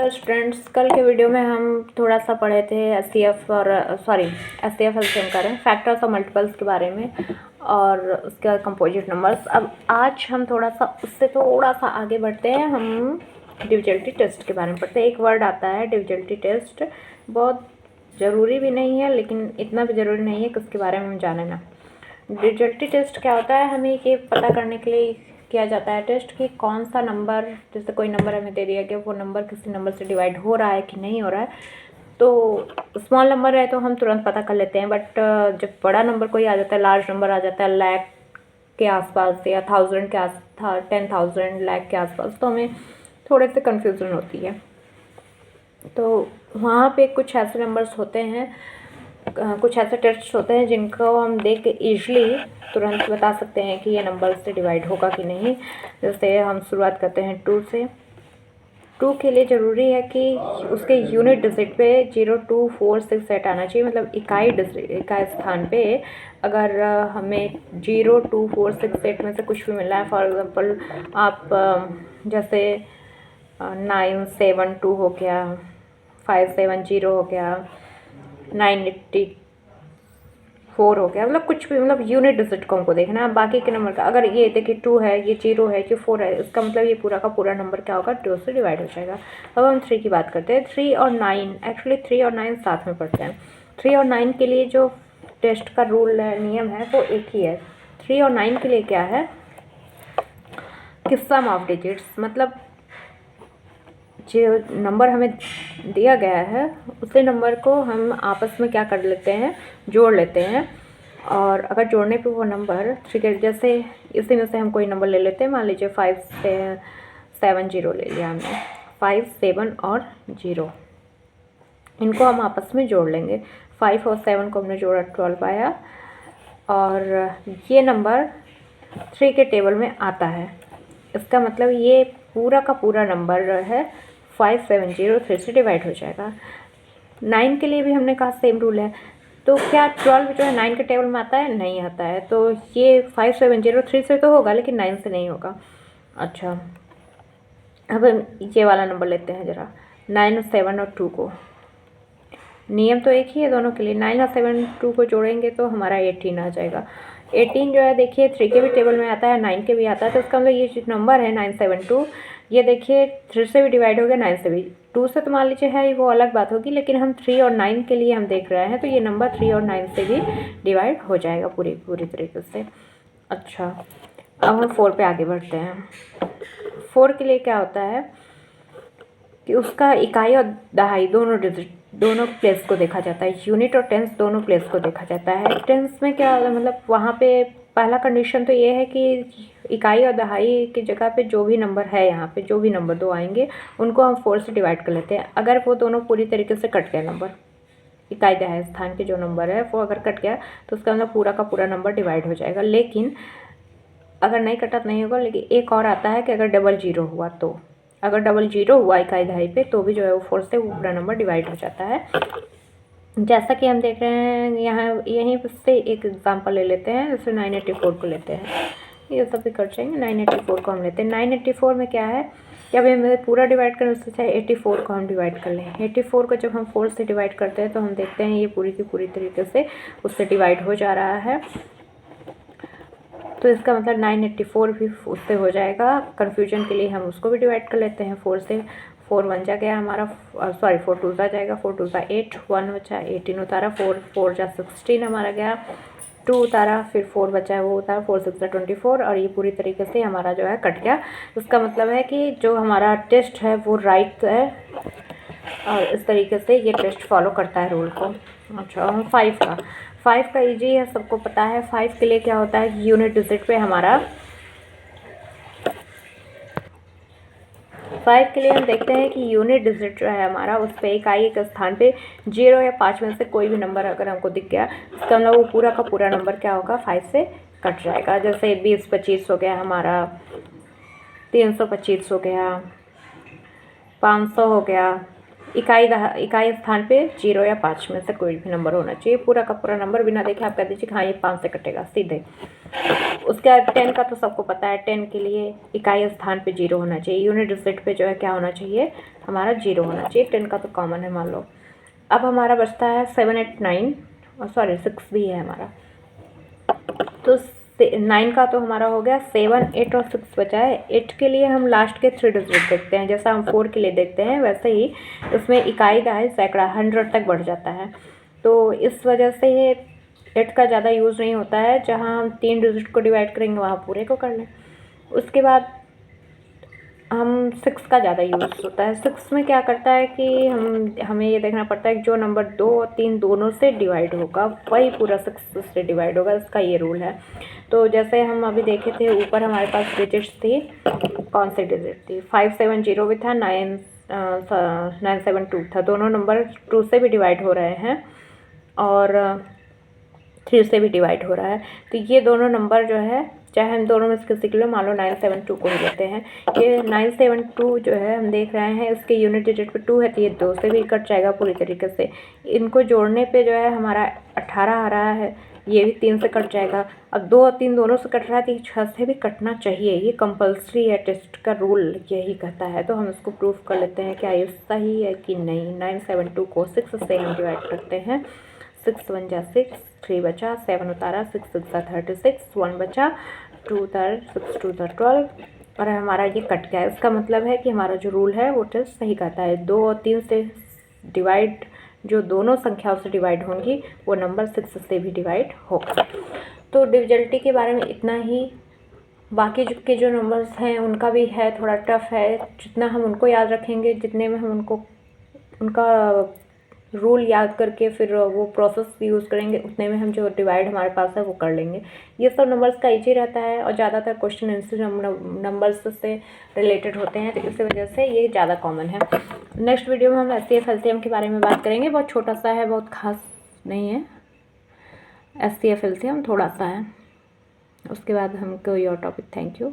Hello students, कल के video में हम थोड़ा सा पढ़े थे एचसीएफ और एचसीएफ एलसीएम कर रहे हैं, फैक्टर्स और मल्टीपल्स के बारे में और उसका कंपोजिट नंबर्स। अब आज हम थोड़ा सा उससे थोड़ा सा आगे बढ़ते हैं, हम डिविजिबिलिटी टेस्ट के बारे में पढ़ते हैं। एक वर्ड आता है डिविजिबिलिटी टेस्ट, बहुत ज़रूरी भी नहीं है लेकिन इतना भी ज़रूरी नहीं है कि उसके बारे में हम जाने ना। डिविजिबिलिटी टेस्ट क्या होता है, हमें ये पता करने के लिए किया जाता है टेस्ट कि कौन सा नंबर, जैसे कोई नंबर हमें दे दिया गया, वो नंबर किसी नंबर से डिवाइड हो रहा है कि नहीं हो रहा है। तो स्मॉल नंबर है तो हम तुरंत पता कर लेते हैं, बट जब बड़ा नंबर कोई आ जाता है, लार्ज नंबर आ जाता है लाख के आसपास या 1000 के आस 10,000 लाख के आसपास, तो हमें थोड़े से कन्फ्यूज़न होती है। तो वहाँ पे कुछ ऐसे नंबर्स होते हैं, कुछ ऐसे टेस्ट होते हैं जिनको हम देख के ईजिली तुरंत बता सकते हैं कि ये नंबर से डिवाइड होगा कि नहीं। जैसे हम शुरुआत करते हैं 2 से। 2 के लिए ज़रूरी है कि उसके यूनिट डिजिट पे 0, 2, 4, 6, 8 आना चाहिए, मतलब इकाई स्थान पे अगर हमें 0, 2, 4, 6, 8 में से कुछ भी मिल रहा है, फॉर एग्ज़ाम्पल आप जैसे 9, 7, 2 हो गया, 5, 7, 0 हो गया, 984 हो गया, मतलब कुछ भी, मतलब यूनिट डिजिट को हमको देखना है। बाकी के नंबर का अगर ये देखिए 2 है, ये 0 है, ये 4 है, इसका मतलब ये पूरा का पूरा नंबर क्या होगा, 2 से डिवाइड हो जाएगा। अब हम 3 की बात करते हैं। 3 और 9, एक्चुअली 3 और 9 साथ में पढ़ते हैं। 3 और 9 के लिए जो टेस्ट का रूल है, नियम है, वो एक ही है। 3 और 9 के लिए क्या है कि सम ऑफ डिजिट्स, मतलब जो नंबर हमें दिया गया है उसी नंबर को हम आपस में क्या कर लेते हैं, जोड़ लेते हैं। और अगर जोड़ने पे वो नंबर, ठीक है, जैसे इसी में से हम कोई नंबर ले लेते हैं, मान लीजिए 5 से 7 0 ले लिया हमने, 5, 7 और 0, इनको हम आपस में जोड़ लेंगे। 5 और 7 को हमने जोड़ा, 12 आया, और ये नंबर 3 के टेबल में आता है। इसका मतलब ये पूरा का पूरा नंबर है 5703 से डिवाइड हो जाएगा। 9 के लिए भी हमने कहा सेम रूल है। तो क्या 12 जो है 9 के टेबल में आता है? नहीं आता है, तो ये 5703 से तो होगा लेकिन 9 से नहीं होगा। अच्छा, अब ये वाला नंबर लेते हैं ज़रा, 9, 7 और 2 को। नियम तो एक ही है दोनों के लिए। 9 और 7, 2 को जोड़ेंगे तो हमारा 18 आ जाएगा। 18 जो है देखिए 3 के भी टेबल में आता है, 9 के भी आता है, तो इसका मतलब ये जो नंबर है 972, ये देखिए 3 से भी डिवाइड हो गया, 9 से भी। 2 से तो मान लीजिए है, वो अलग बात होगी, लेकिन हम 3 और 9 के लिए हम देख रहे हैं, तो ये नंबर 3 और 9 से भी डिवाइड हो जाएगा पूरी तरीके से। अच्छा, अब हम 4 पे आगे बढ़ते हैं। 4 के लिए क्या होता है कि उसका इकाई और दहाई दोनों प्लेस को देखा जाता है, यूनिट और टेंस दोनों प्लेस को देखा जाता है। टेंस में क्या, मतलब वहाँ पे पहला कंडीशन तो ये है कि इकाई और दहाई की जगह पे जो भी नंबर है, यहाँ पे जो भी नंबर 2 आएंगे उनको हम 4 से डिवाइड कर लेते हैं। अगर वो दोनों पूरी तरीके से कट गया नंबर, इकाई दहाई स्थान के जो नंबर है वो अगर कट गया तो उसका मतलब पूरा का पूरा नंबर डिवाइड हो जाएगा। लेकिन अगर नहीं कटा तो नहीं होगा। लेकिन एक और आता है कि अगर डबल 0 हुआ, तो अगर डबल 0 हुआ इकाई दहाई पे तो भी जो है वो 4 से वो पूरा नंबर डिवाइड हो जाता है। जैसा कि हम देख रहे हैं यहाँ, यहीं से एक एग्जांपल ले लेते हैं, जैसे 984 को लेते हैं, ये सब भी कर जाएंगे। 984 को हम लेते हैं। 984 में क्या है कि अभी हमें पूरा डिवाइड करने से चाहे 84 को हम डिवाइड कर लें। 84 को जब हम 4 से डिवाइड करते हैं तो हम देखते हैं ये पूरी की पूरी तरीके से उससे डिवाइड हो जा रहा है, तो इसका मतलब 984 भी उससे हो जाएगा। कन्फ्यूजन के लिए हम उसको भी डिवाइड कर लेते हैं 4 से। 4 1 जा गया हमारा, 4 2 जा जाएगा, 4 2 8, 1 बचा, 18 उतारा, 4 4 जा 16 हमारा गया, 2 उतारा, फिर 4 बचा है वो उतारा, 4 6 24, और ये पूरी तरीके से हमारा जो है कट गया। इसका मतलब है कि जो हमारा टेस्ट है वो राइट है, और इस तरीके से ये टेस्ट फॉलो करता है रूल को। अच्छा, 5 का ईजी है, सबको पता है। 5 के लिए क्या होता है, यूनिट डिजिट पे हमारा 5 के लिए हम देखते हैं कि यूनिट डिजिट जो है हमारा, उस पर इकाई के स्थान पे 0 या 5 में से कोई भी नंबर अगर हमको दिख गया, इसका मतलब वो पूरा का पूरा नंबर क्या होगा, 5 से कट जाएगा। जैसे 20 25 हो गया हमारा, 325 हो गया, 500 हो गया। इकाई स्थान पे 0 या 5 में से कोई भी नंबर होना चाहिए। पूरा का पूरा नंबर बिना देखे आप कह दीजिए हाँ ये 5 से कटेगा सीधे। उसके बाद 10 का तो सबको पता है, 10 के लिए इकाई स्थान पे 0 होना चाहिए, यूनिट डिजिट पे जो है क्या होना चाहिए, हमारा 0 होना चाहिए। 10 का तो कॉमन है मान लो। अब हमारा बचता है 7, 8, 9 और सॉरी 6 भी है हमारा। तो 9 का तो हमारा हो गया, 7, 8 और 6 बचा है। 8 के लिए हम लास्ट के 3 डिजिट देखते हैं, जैसा हम 4 के लिए देखते हैं वैसे ही उसमें इकाई का है सैकड़ा 100 तक बढ़ जाता है। तो इस वजह से 8 का ज़्यादा यूज़ नहीं होता है, जहाँ हम 3 डिजिट को डिवाइड करेंगे वहाँ पूरे को कर लें। उसके बाद हम 6 का ज़्यादा यूज़ होता है। 6 में क्या करता है कि हमें ये देखना पड़ता है कि जो नंबर 2 और 3 दोनों से डिवाइड होगा वही पूरा 6 से डिवाइड होगा, इसका ये रूल है। तो जैसे हम अभी देखे थे ऊपर हमारे पास डिजिट्स थी, कौन सी डिजिट थी, 570 भी था, 972 था। दोनों नंबर 2 से भी डिवाइड हो रहे हैं और 3 से भी डिवाइड हो रहा है। तो ये दोनों नंबर जो है, चाहे हम दोनों में से किसी के लिए मान लो 972 को ही लेते हैं, ये 972 जो है हम देख रहे हैं इसके यूनिट डिजिट पे 2 है, तो ये 2 से भी कट जाएगा पूरी तरीके से। इनको जोड़ने पे जो है हमारा 18 आ रहा है, ये भी 3 से कट जाएगा। अब 2 और 3 दोनों से कट रहा है तो ये 6 से भी कटना चाहिए, ये कंपल्सरी है, टेस्ट का रूल यही कहता है। तो हम इसको प्रूफ कर लेते हैं क्या ये सही है कि नहीं। 972 को 6 से हम डिवाइड करते हैं, 6 1 जा 6, 3 बचा, 7 उतारा, 6 6 जा 36, 1 बचा, 2 उतारा, 6 2 जा 12 और हमारा ये कट गया। इसका मतलब है कि हमारा जो रूल है वो टेस्ट सही कहता है। 2 और 3 से डिवाइड, जो दोनों संख्याओं से डिवाइड होंगी वो नंबर 6 से भी डिवाइड होगा। तो डिविजिबिलिटी के बारे में इतना ही। बाकी के जो नंबर्स हैं उनका भी है, थोड़ा टफ है। जितना हम उनको याद रखेंगे, जितने में हम उनका रूल याद करके फिर वो प्रोसेस यूज़ करेंगे, उतने में हम जो डिवाइड हमारे पास है वो कर लेंगे। ये सब नंबर्स का ईजी रहता है और ज़्यादातर क्वेश्चन आंसर नंबर्स से रिलेटेड होते हैं, तो इस वजह से ये ज़्यादा कॉमन है। नेक्स्ट वीडियो में हम SCF LCM के बारे में बात करेंगे। बहुत छोटा सा है, बहुत खास नहीं है। SCF LCM थोड़ा सा है, उसके बाद हम कोई और टॉपिक। Thank you.